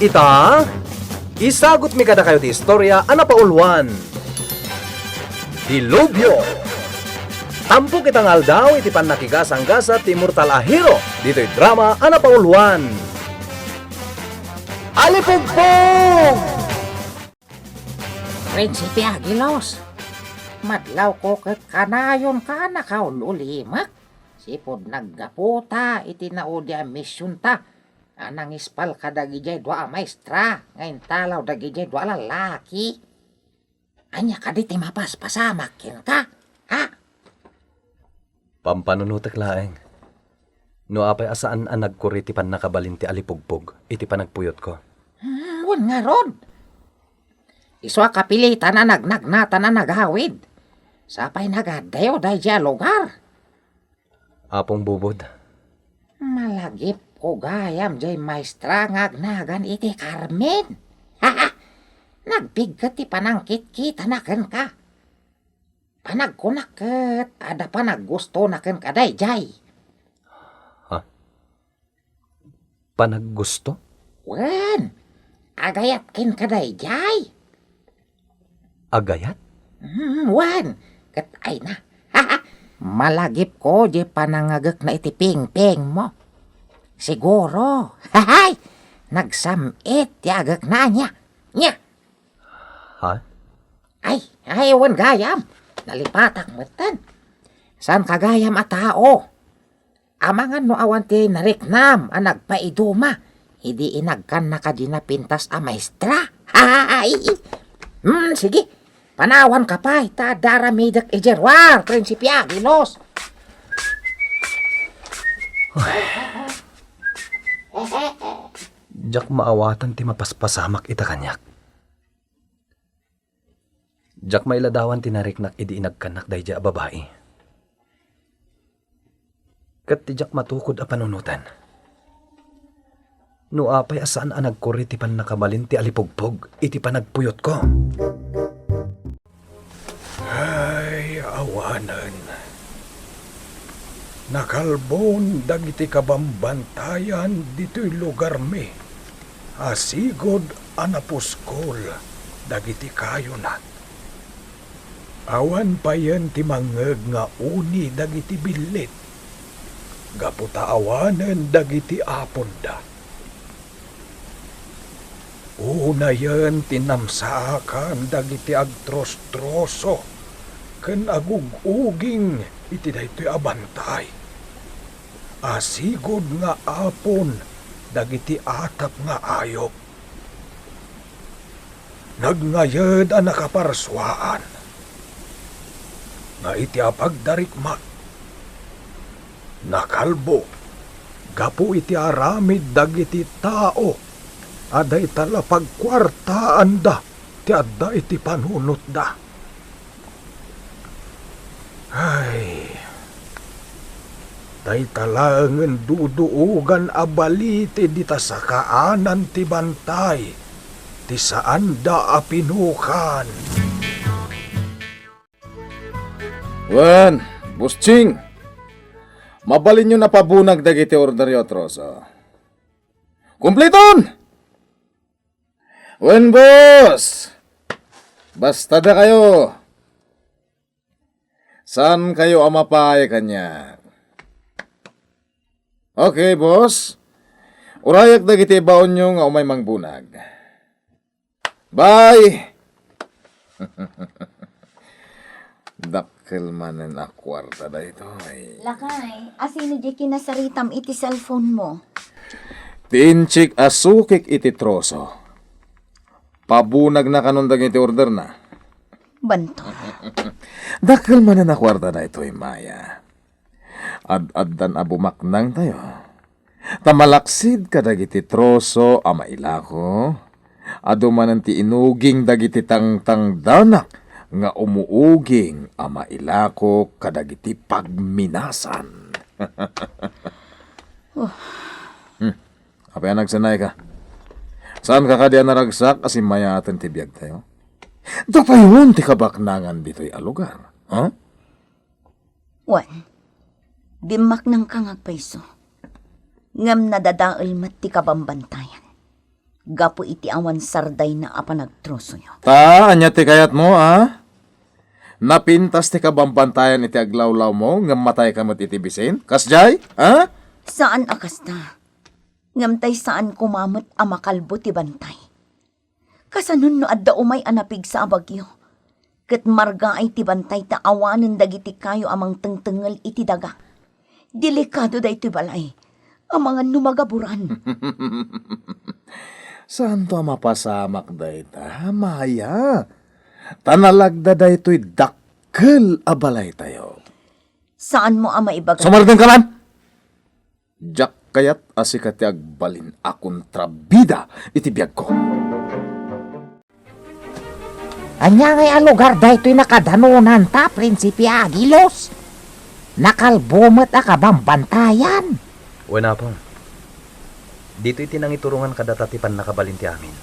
Ita, isagot mi kada kayo ti istorya ana paulwan. Dilubyo. Tampo kitang aldaw iti panakigasang-gasa ti Immortal Ahiro. Dito'y drama ana paulwan. Alipugpog! Prinsipe Agilos, madlaw ko kat kanayon ka na kaululimak. Sipod naggaputa iti naudya misyon ta. Anang ispal ka dagijay dua maestra, ngayon talaw dagijay dua lalaki. Anya ka di timapas pasamakin ka, ha? Pampanunutek laeng. No apay asaan ang nagkuri ti pan nakabalin ti alipugpog, iti panagpuyot ko. Wan nga rod. Iswa kapilitan na nagnagnata na naghawid. Sapay nagadayo dahi dya lugar. Apong bubod. Malagip ko gayam jay maestra ngagnagan iti Carmen. Ha. Nagbigat ti panangkit-kita naken ka. Panagkunaket, ada panaggusto naken ka day jay. Ha? Panaggusto? Wen, agayat kin ka day jay. Agayat? Wen, kat ay na. Malagip ko di panangagak na iti ping-ping mo. Siguro, hahay, nagsamit ti agak na niya. Nya. Ha? Ay, wan gayam. Nalipatak matan. San kagayam a tao? Amangan no awan ti nariknam a nagpaiduma. Hindi inagkan na kadina pintas a maestra. Hay! Sige. Panawan ka pa. Tadara midak ejerwar. Prinsipe Agilos. Diyak maawatan ti mapaspasamak ita kanyak. Diyak mailadawan ti nariknak idi inagkanak dahi dya babae. Kat ti diyak matukod a panunutan. No apay asaan ang nagkuri ti pan nakabalin ti alipugpog, iti panagpuyot ko. Ay, awanan. Nakalbon dagiti kabambantayan dito'y lugar me. Asigod anapuskol dagiti kayonat. Awan pa yan ti mangeg nga uni dagiti bilit. Gaputa awanan dagiti aponda. Una yan tinamsaakan dagiti agtros-troso. Ken agug-uging iti daytoy abantay. Asigod nga apon dagiti atap nga ayop. Nagngayd ang nakaparswaan. Nga iti apagdarikmat. Nakalbo. Gapu iti aramid dagiti tao. Aday tala pagkwartaan da. Ti adda iti panunot da. Ay, day talangan duduugan abaliti dita sa kaanan ti bantay, ti saan da apinukan. Wen, Busching, mabalin nyo na pabunag dagiti orderyo troso. Kumpliton! Wen, boss! Basta da kayo. Saan kayo amapay kanya? Okay, boss. Urayak dagiti baon nyo nga umay mangbunag. Bye! Dakkel manen a kwarta da ito. Lakay, asino di kinasaritam iti cellphone mo? Tinchik asukik iti troso. Pabunag na kanundag iti order na. Banto. Dakkel manen a kwarta da ito, Maya. Ad-addan abumaknang tayo. Tamalaksid ka dagiti troso a mailako. Adumanan ti inuging dagiti tangtang danak nga umuuging a mailako kadagiti pagminasan. Apay nagsanay ka? Saan ka kadi naragsak asin mayatan ti biyag tayo? Dapayon ti kabaknangan dito'y alugar. Ha? Wan, bimak ng kangagpaiso. Ngam nadadaal mat ti kabambantayan. Gapo iti awan sarday na apanagtroso nyo. Anya ti kayat mo, Napintas ti kabambantayan iti aglawlaw mo, ngam matay ka mat iti bisin? Kasjay, Saan akasta? Ngamtay saan kumamot a makalbo ti bantay. Kasanun no adda umay anapig sa abagyo. Ket marga ay ti bantay ta awanen dagiti kayo amang tengtengel iti daga. Delikado da iti balay. Amangan numagaburan. Saan to mapasamak dayta? Maya. Tanalagda daytoy dakkel abalay tayo. Saan mo ama ibaga? Sumardeng ka man! Jak kayat asikat ti agbalin akong trabida iti biyag ko. Anya ngay a lugar daytoy nakadanunan ta, Prinsipe Agilos. Nakalbumot a kabambantayan. Wala po. Dito iti nang iturungan kadatatipan nakabalin ti amin.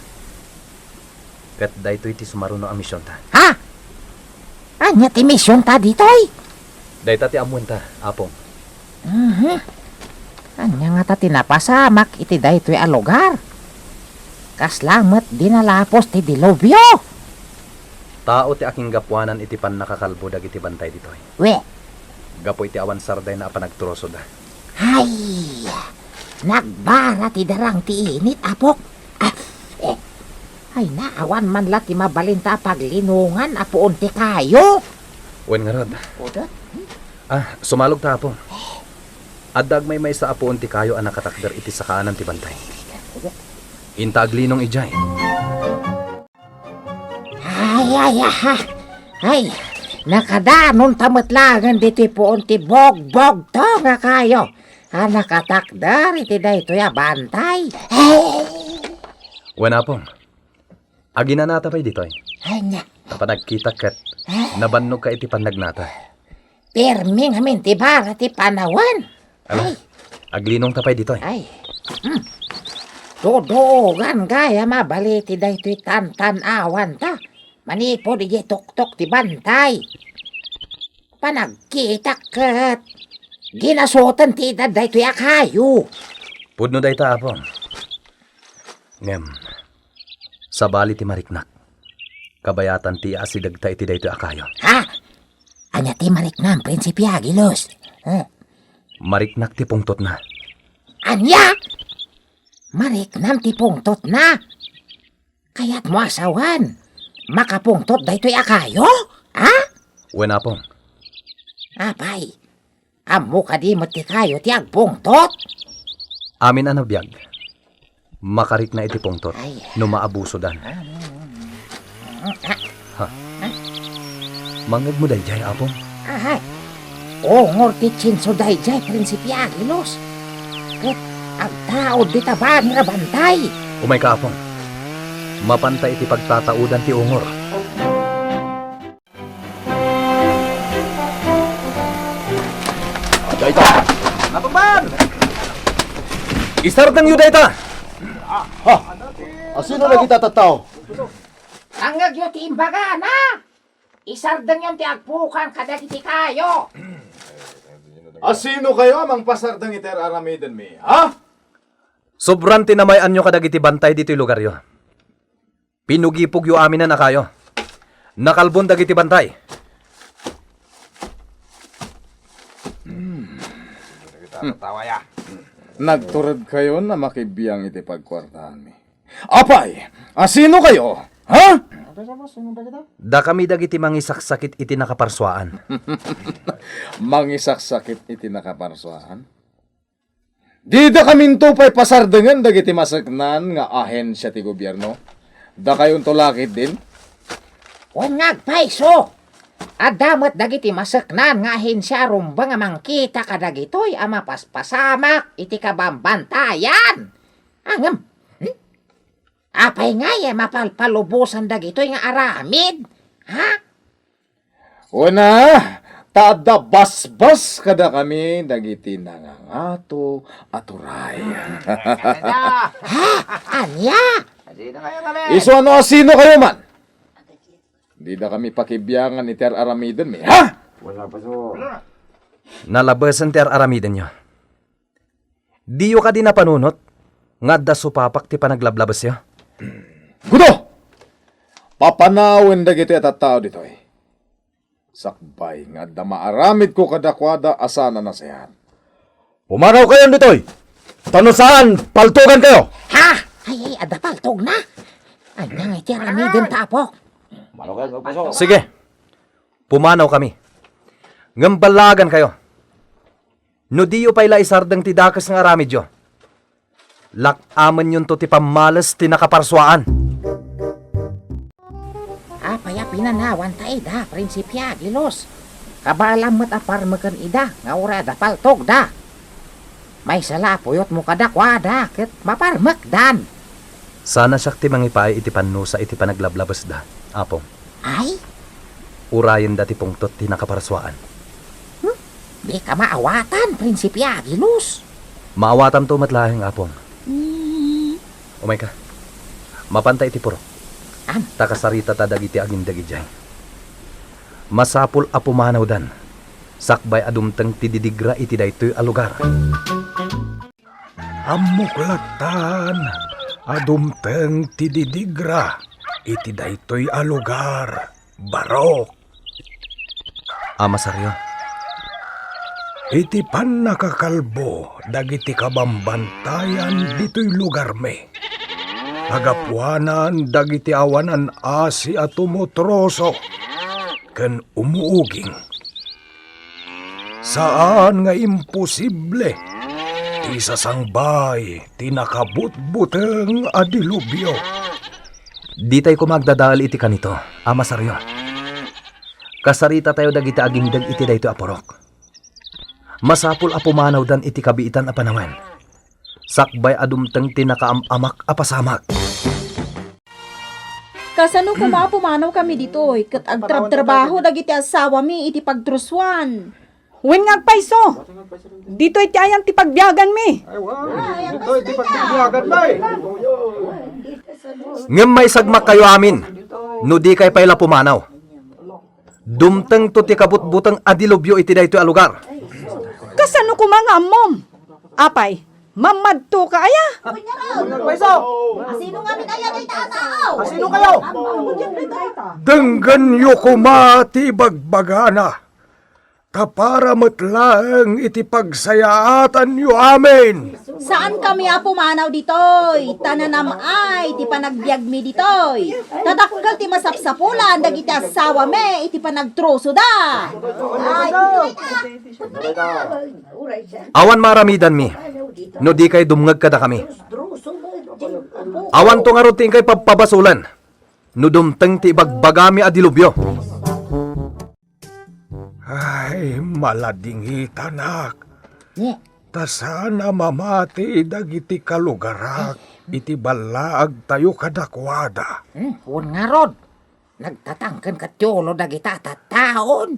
Kat dayto iti sumaruno ang misyon ta. Ha? Anya ti misyon ta ditoy? Dayta ti amuan ta, apong. Anya nga ta tinapasamak iti daytoy a lugar. Kaslamet dinalapos ti dilubyo. Tao ti aking gapuanan iti pan nakakalbo dagiti bantay ditoy. We, Gapo iti awan sarday na apanagturoso da. hay, nagbara ti darang ti init, apok. Ay naawan man la ti mabalinta paglinungan, apoon ti kayo. Wen nga rod. Udot? Sumalog ta apong. Addag may sa apoon ti kayo ang nakatakder iti sakaanan ti bantay. Intaglinong ijay. Ay, nakadanon tamatlangan dito poon ti bog-bog to nga kayo. Nakatakdar iti daytoy a bantay. Wen apong. Aginanata pa'y ditoy. Anya, Tapanagkita ket nabannog ka iti panagnata. pirming amin ti bara ti panawan. Ala, aglinong tapay ditoy. Ay, Dodogan gaya mabali ti daytoy tan-tanawan ta. Manipo di tok-tok ti bantay. Panagkita ket ginasutan ti edad daytoy a kayo. Pudno dayta apong. Ngem, sabali ti mariknak. Kabayatan ti asidagta iti daytoy akayo. Ha? Anya ti mariknam, Prinsipe Agilos. Mariknak ti pungtot na. Anya? Mariknam ti pungtot na. Kaya't mo asawan. Makapungtot daytoy akayo? Ha? Wen apong. Apay, amo ka di mo ti kayo ti agpungtot. Amin anabiyag. Makarik na iti pungtot. Ay. No maabuso dan. Mangag mo dayjay apong. Ay, ongor ti chinso dayjay, Prinsipe Agilos. Ket agtaod di taban nga bantay. Umay ka apong. Mapantay iti pagtataudan ti ungor. Dayta! Napaban! Isardang yu dayta! Sino na kita tataw? Angag yu ti imbaga na. Isardang yung ti agpukan kadagiti kayo. Sino kayo amang pasardang iter aramiden mi? Ha? Sobrang tinamayan nyo kadagiti bantay dito'y lugar yo. Pinugipog yu amin na kayo. Nakalbon dagiti bantay. Nagturad kayo na makibiyang iti pagkwartahan mi. Apay, sino kayo? Ha? Da kami dagiti mangisaksakit iti nakaparswaan. Mangisaksakit iti nakaparsuhan? Di da kamin to pa'y pasardengan dagiti masaknan nga ahensya ti gobyerno. Da kayon tulakit din? Ungag paiso. Adamat dagiti masaknan nga ahensya rumba nga mangkita kadagitoy ama paspasamak iti kabambantayan. Angam. Apay nga mapalpalubusan dagitoy nga aramid. Ha? Una, tada basbas kada kami dagiti nangangato at uray. Anya? Iso ano sino kayo man? Di da kami pakibiyangan ni Ter Aramiden mi, ha? Nalabasan ti aramiden nyo. Di yu ka di napanunot. Nga da supapak ti panaglablabas yo. Gudo! Papanawin dagiti at tao ditoy. Sakbay nga da maaramid ko kadakwada asana na sayan. Pumanaw kayo ditoy! Tanusaan, paltugan kayo! Ha? Ay, adapaltog na. Ay, nga iti aramidin tapo. Sige, pumanaw kami. Ngambalagan kayo. No diyo pa'y laisardang tidakas ng aramidyo. Lakaman yun to ti pamalas ti nakaparswaan. Apaya pinanawan ta ida, prinsipya, gilos. Kabalamat apar makan ida, nga ura adapaltog da. May salapuyot mo kadakwada, ket maparmak dan. Sana siya ti mangipay iti panusa iti panaglablabas da, apong. Ay, Urayan dati pungtot ti nakaparswaan. di ka maawatan, prinsipya, gilos. Maawatan to matlahing apong. Umay ka. Mapantay ti puro. Am, Takasarita ta dagiti aging dagijay. Masapul a pumanaw dan. Sakbay adumteng ti didigra iti daytoy a lugar. Amuklatan, adumteng tididigra, iti daytoy a lugar, barok. Amasaryo. Iti pan nakakalbo, dagiti kabambantayan dito'y lugar me. Agapuanan dagiti awanan asi at umutroso, ken umuuging. Saan nga imposible, ti sasangbay, ti nakabutbuteng adilubyo. Di tayo kumagdadal iti kanito, amasaryo. Kasarita tayo dagiti aging dag iti daytoy a porok. Masapul a pumanaw dan iti kabiitan a panawen. Sakbay adumteng tinakaamak a pasamak. Kasano kumapumanaw kami dito, kat agtrab-trabaho dagiti asawa mi iti pagtruswan. Wen nga paiso. Dito iti ayang ti pagbiagan mi. Ngem may sagmak kayo amin, no di kay payla pumanaw. Dumteng to ti kabutbuteng adilubyo iti daytoy a lugar. Kasano ko mga mom? Apay, mamadto ka aya. Sino nga minaya kay tatao? Denggan yu kumati bagbagana, kapara matlang iti pagsayaatan yu amin. Saan kami apumanaw ditoy? Tananam ay, iti panagbiag mi ditoy. Tatakgal ti masapsapulan, dagiti asawa me, iti panagtroso da. Ay, Awan maramidan mi, no di kay dumngag kada kami. Awan to nga ruting kay pagpabasulan, no dumteng ti bagbagami adilubyo. Ay, maladingit anak. Nye, Tasana mamati dagiti kalugarak, iti balaag tayo kadakwada. huwag nga rod. Nagtatangkan katyolo dagita taon.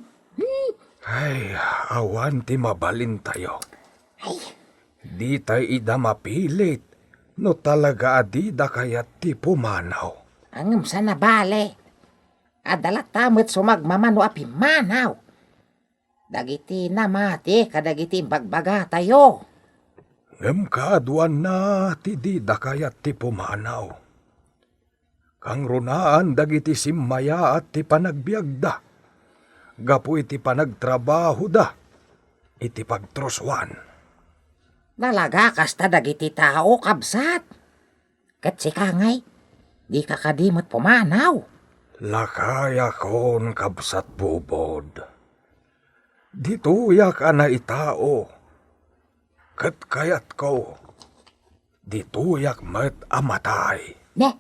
Ay, awan ti mabalin tayo. Ay, Di tayo ida mapilit, no talaga adida kayat ti pumanaw. angam sa nabale. Adalat tamit sumagmamano api manaw. Dagiti namati kadagiti bagbaga tayo. Ngem kaduan na ti dida kayat ti pumanaw. Kang runaan dagiti simmaya at ti panagbiagda. Gapu iti panagtrabaho da, iti pagtruswan. Nalaga kasta dagiti tao kabsat. Kat si kangay, di ka kadimot pumanaw. Lakaya kon kabsat bubod. Dituyak ana itao. Kat kayat ko. Dituyak met amatay. Ne,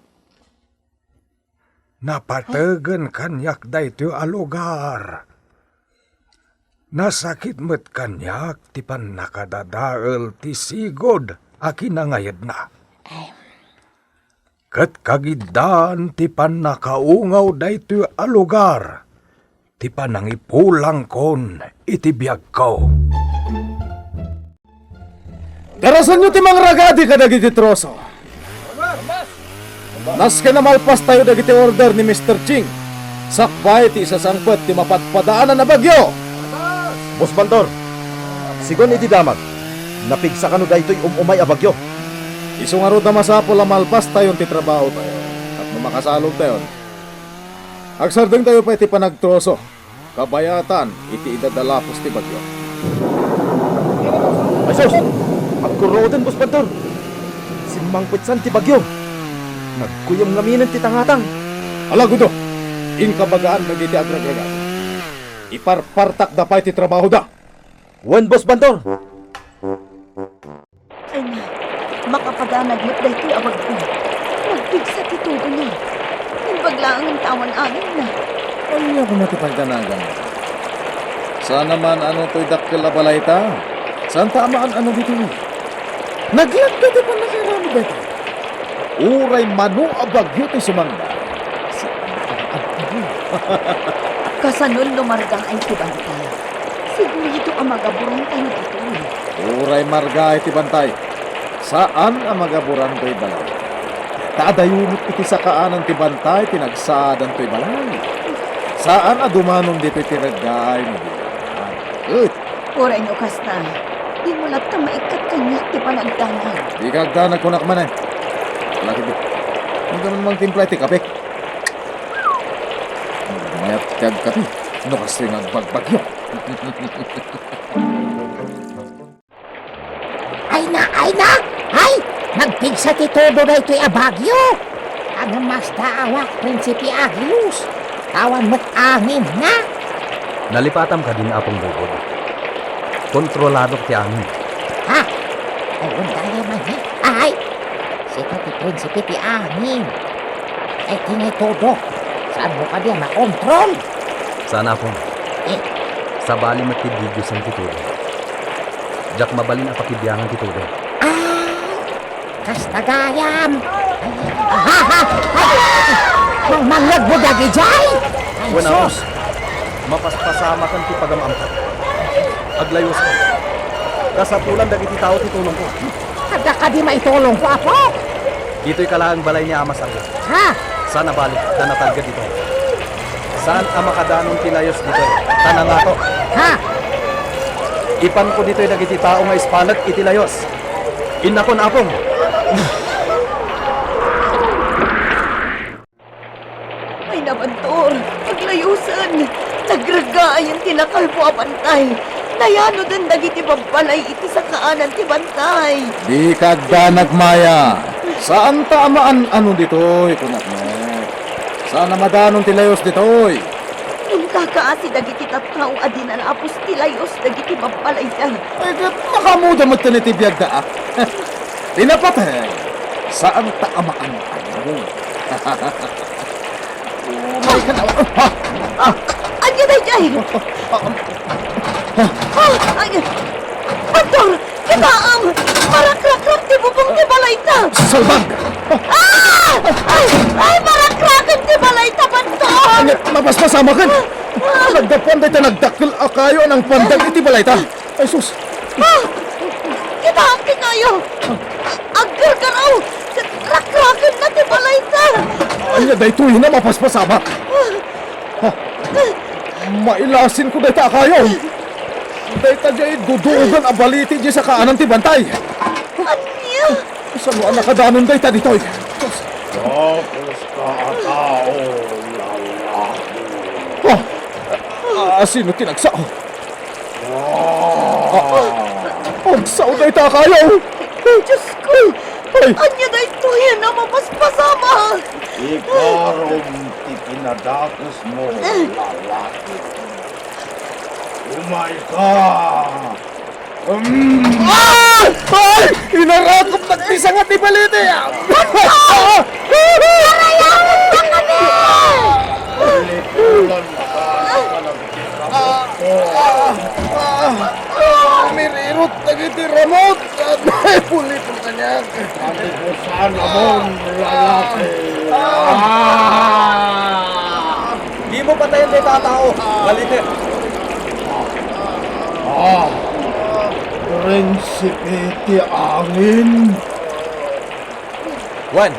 Napategen kanyak dayto a lugar. Nasakit met kanyak ti pan nakadadael ti sigod a kinangayad na. Ket kagidan ti pan nakaungaw dayto a lugar. Ti panangipulang kon iti biag ko. Darasan nyo ti mga ragadi kadagiti troso. Nas ka na malpas tayo dagiti order ni Mr. Ching. Sakbay ti isasangpet ti mapatpadaanan na bagyo. Boss Bandor, sigon iti damag. Napigsa ka no daytoy umay a bagyo. Isungarod na masapol ang malpas tayo ti trabaho tayo. At makasalog tayo. Agsardeng tayo pa iti panagtroso. Kabayatan iti idadalapos ti bagyo. Ay sus! Magkuroden, Boss Bantor! Si Mangpitsan ti Bagyo! Nagkuyom ngaminan ti tangatang! Alagudo, inkabagaan nagiti agrag-ragat. Iparpartak da pa iti trabaho da. Wen, Boss Bantor! Ay na, makapaganaglit dahi ti abag ko. Magpigsa ti tubo na. Nagbaglaang ang tawan angin na. Ano niya kung matipagdanagan? Saan naman ano to'y dakkel na balay ta? Saan tamaan ano dito? Naglagda di pa nakirami dito. Uray mano abagyo ti sumangga. Kasanol lumarga ay tibantay. Sigurito ang magaburong tayo dito. Uray marga iti bantay. Saan ang magaburan to'y balay? Kaadayunot iti sakaanan ti bantay, tinagsaadan to'y balay. Saan a dumanon dito iti regay mo dito? Oray nyo kasta. Di mo lahat maikat kanyak ti panagdanan. Di kagdanag ko nakmanan. Laki di. Hindi ka naman timpla iti kapik. Mayat kag kapi. No kasi nga bagbagyo. Ay na! Ay! Nagpigsa ti todo na ito'y abagyo! Ang mas daawak, Prinsipi Agilus! Tawan mo't angin na! Nalipatam ka din apong bubod. Kontrolado ti angin. Ha? Ayun tayo man eh. Ay! Sito ti Prinsipi ti angin. Ay tingay todo. Saan mo ka diya makontrol? Sana po. Eh. Sa bali matibigyo sang titulo. Jak mabalin ang pakibiyangan titulo. Kastagayam! Manglag mo dagi jay! Wen Amos, mapaspasama kan ti pagamamka. Aglayos ka. Kasatulan dagiti tao ti tulong ko. Kada ka di maitulong ko, apo! Dito'y kalaang balay ni Ama Sarga. Ha? Sana balik, tanatalga dito. Saan ang makadanong tilayos dito? Tanangato. Ha? Ipan ko dito'y dagiti tao nga ispalag itilayos. Inakon apong. Ay nabantor, paglayusan. Nagragay ang tinakalpo a bantay. Nayano din dagiti babbalay iti sa kaanan ti bantay. Di kagdanag maya. Saan tamaan ano dito'y kunaknek? Saan na madanon tilayos dito'y? Nung kakaasi dagiti tattao adina na apos tilayos dagiti babbalay da. Ay, makamuda mo tinitibiyag da ah. Tinapatay. Saan taamaan ano? Umay ka na. Anya na jay! Ay! Bantor! Kitaam! Marakrakrak ti bubong ti balay ta! Salbag! Ay! Marakrakan ti balay ta, Bantor! Mapaspasama kan! Nagdapan tayo nagdakil akayo ng pandag iti balay ta! Ay sus! Kitaam ti kayo! Aggargaraw! Rakrakan na ti balay ta! Anya day tuwi na mapaspasama! Mailasin ko day ta akayo! Day ta jay dudugan abaliti jay sa kaanan ti bantay! Anya? Saan mo ang nakadanon day ta ditoy? Tapos ka tao, lalaki. Sino tinagsao? Pagsao day ta akayo! Ay, Diyos ko! Ay! Anya na ito yan na mapaspasama! Ikarom ti pinadatos mo, lalaki. Umay ka! Ay! Inarakop nagtisang at ibalite! Ulikulan ka sa nagtiramot ko. Mirirot nagiti ramot! Ay, pulit ang kanyang! Panibusan namon, lalaki. Di mo patayin tayo tatao. Balite. Prinsipe ti angin. Wen.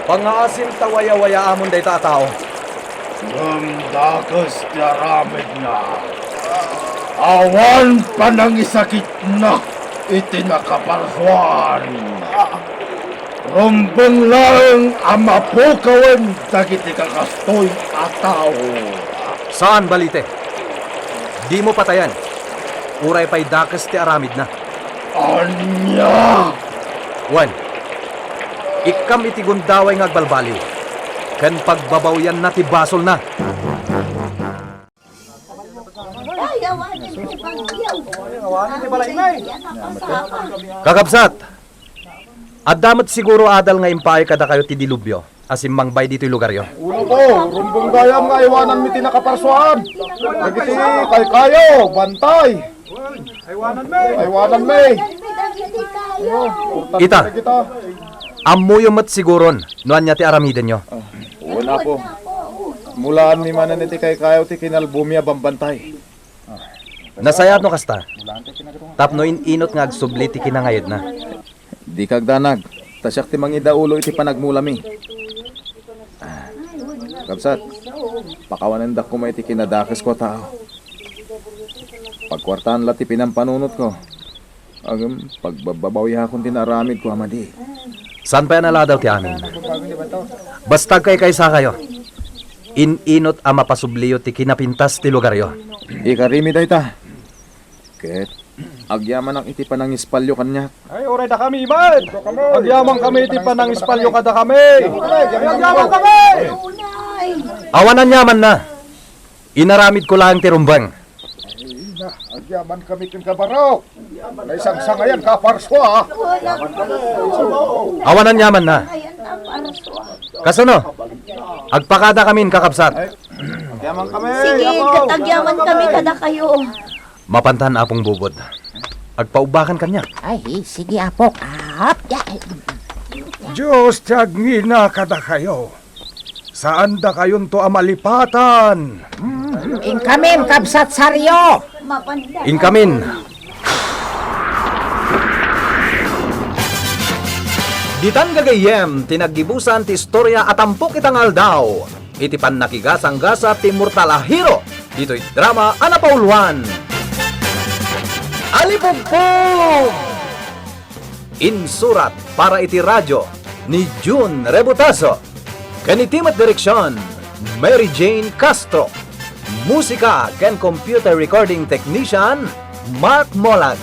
Pangaasim tawaya-waya amon day tatao. Dakas ti aramid na. Awan panangisakit na. iti nakapalsuan. Rumbong lang ang mapukawan dagiti kakastoy at tao. Saan balite? Di mo patayan. Uray pa'y dakas ti aramid na. Anya! Wan, ikam iti gundaway nga agbalbaliw. Kan pagbabawyan na ti basol na. Kakabsat, adamot siguro adal nga impay kada kayo ti dilubyo. Asim mangbay dito'y lugar yo. Uno po, rumbong gayam nga iwanan mi tinakaparsuan. Nagiti kay kayo, bantay. Aywanan mi. Ita, amuyo mat siguron, nuan niya ti aramiden nyo. Una po. Mulaan mi manan iti kay kayo ti kinalbumya bambantay. Nasayat no kasta. Tapno inot nga agsubli ti kinangayod na. Di kagdanag. Tasyak ti mangida ulo iti panagmula mi. Kapsat, pakawanan dak ko may iti kinadakis ko tao. Pagkwartaan lati pinampanunot ko. Agam, pagbababawi akong tinaramid ko, amadi. San pa yan aladaw ti amin? Bastag kay kaysa kayo. Inot ang mapasubliyo ti kinapintas ti lugar yo. Ikarimi day ta. Ket, agyaman ang iti panang ispalyo kanya. Ay, oray da kami, man! Agyaman kami, iti panang ispalyo kada kami! Agyaman kami! Awanan yaman na. Inaramid ko lang ti rumbang. Agyaman kami kin kabaro! May sangsangayan ka, parswa! Awanan yaman na. Kasano? Agpakada kamin kakabsat. Agyaman kami! Sige, katagyaman kami kada kayo. Mapantan apong bubod. Agpaubakan kanya. Ay, sige apok. Ya. Diyos, tiyag ngina kada kayo. Saan da kayon to amalipatan? Inkamin, kabsat saryo. Inkamin. Ditan gagayem, tinaggibusan ti istorya at ampok itang aldaw. Iti pan nakigasang-gasa ti Murtalahiro. Dito'y drama Anapauluan. Alipugpug! Insurat para iti radyo ni June Rebutaso. Kanitimat direksyon, Mary Jane Castro. Musika ken computer recording technician, Mark Molag.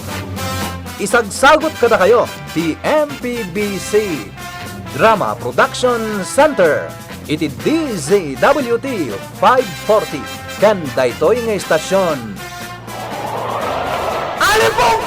Isagsagot kada kayo, ti MPBC Drama Production Center. Iti DZWT 540. Ken daytoy nga istasyon. Alipong